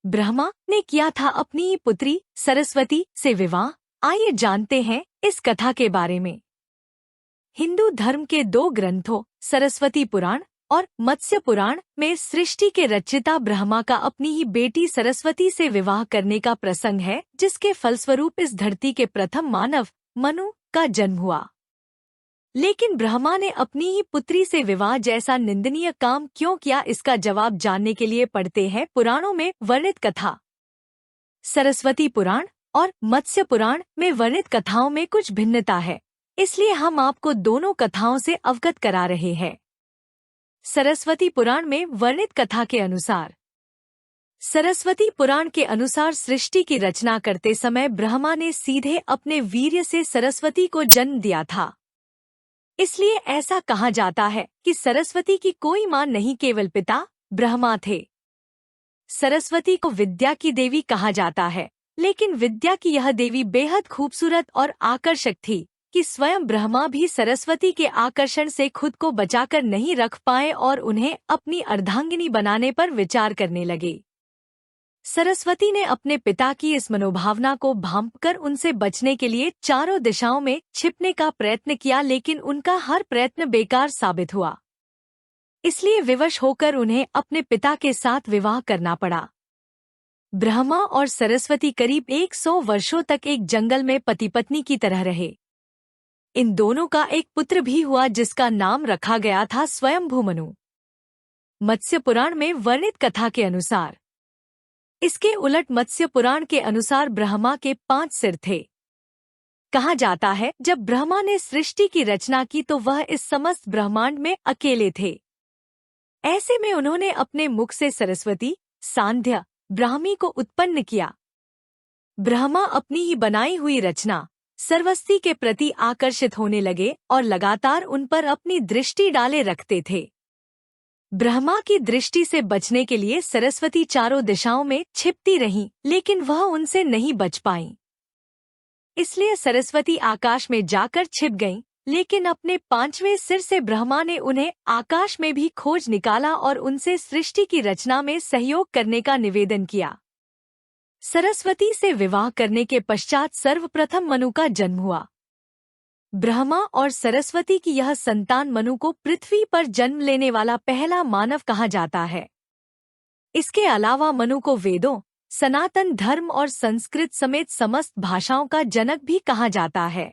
ब्रह्मा ने किया था अपनी ही पुत्री सरस्वती से विवाह। आइए जानते हैं इस कथा के बारे में। हिंदू धर्म के दो ग्रंथों सरस्वती पुराण और मत्स्य पुराण में सृष्टि के रचयिता ब्रह्मा का अपनी ही बेटी सरस्वती से विवाह करने का प्रसंग है, जिसके फलस्वरूप इस धरती के प्रथम मानव मनु का जन्म हुआ। लेकिन ब्रह्मा ने अपनी ही पुत्री से विवाह जैसा निंदनीय काम क्यों किया, इसका जवाब जानने के लिए पढ़ते हैं पुराणों में वर्णित कथा। सरस्वती पुराण और मत्स्य पुराण में वर्णित कथाओं में कुछ भिन्नता है, इसलिए हम आपको दोनों कथाओं से अवगत करा रहे हैं। सरस्वती पुराण में वर्णित कथा के अनुसार सरस्वती पुराण के अनुसार सृष्टि की रचना करते समय ब्रह्मा ने सीधे अपने वीर्य से सरस्वती को जन्म दिया था। इसलिए ऐसा कहा जाता है कि सरस्वती की कोई मां नहीं, केवल पिता ब्रह्मा थे। सरस्वती को विद्या की देवी कहा जाता है, लेकिन विद्या की यह देवी बेहद खूबसूरत और आकर्षक थी कि स्वयं ब्रह्मा भी सरस्वती के आकर्षण से खुद को बचाकर नहीं रख पाए और उन्हें अपनी अर्धांगिनी बनाने पर विचार करने लगे। सरस्वती ने अपने पिता की इस मनोभावना को भांपकर उनसे बचने के लिए चारों दिशाओं में छिपने का प्रयत्न किया, लेकिन उनका हर प्रयत्न बेकार साबित हुआ। इसलिए विवश होकर उन्हें अपने पिता के साथ विवाह करना पड़ा। ब्रह्मा और सरस्वती करीब 100 वर्षों तक एक जंगल में पति पत्नी की तरह रहे। इन दोनों का एक पुत्र भी हुआ, जिसका नाम रखा गया था स्वयंभू मनु। मत्स्य पुराण में वर्णित कथा के अनुसार इसके उलट मत्स्य पुराण के अनुसार ब्रह्मा के 5 सिर थे। कहा जाता है जब ब्रह्मा ने सृष्टि की रचना की तो वह इस समस्त ब्रह्मांड में अकेले थे। ऐसे में उन्होंने अपने मुख से सरस्वती, सांध्य, ब्राह्मी को उत्पन्न किया। ब्रह्मा अपनी ही बनाई हुई रचना सरस्वती के प्रति आकर्षित होने लगे और लगातार उन पर अपनी दृष्टि डाले रखते थे। ब्रह्मा की दृष्टि से बचने के लिए सरस्वती चारों दिशाओं में छिपती रहीं, लेकिन वह उनसे नहीं बच पाईं। इसलिए सरस्वती आकाश में जाकर छिप गईं, लेकिन अपने 5वें सिर से ब्रह्मा ने उन्हें आकाश में भी खोज निकाला और उनसे सृष्टि की रचना में सहयोग करने का निवेदन किया। सरस्वती से विवाह करने के पश्चात सर्वप्रथम मनु का जन्म हुआ। ब्रह्मा और सरस्वती की यह संतान मनु को पृथ्वी पर जन्म लेने वाला पहला मानव कहा जाता है। इसके अलावा मनु को वेदों, सनातन धर्म और संस्कृत समेत समस्त भाषाओं का जनक भी कहा जाता है।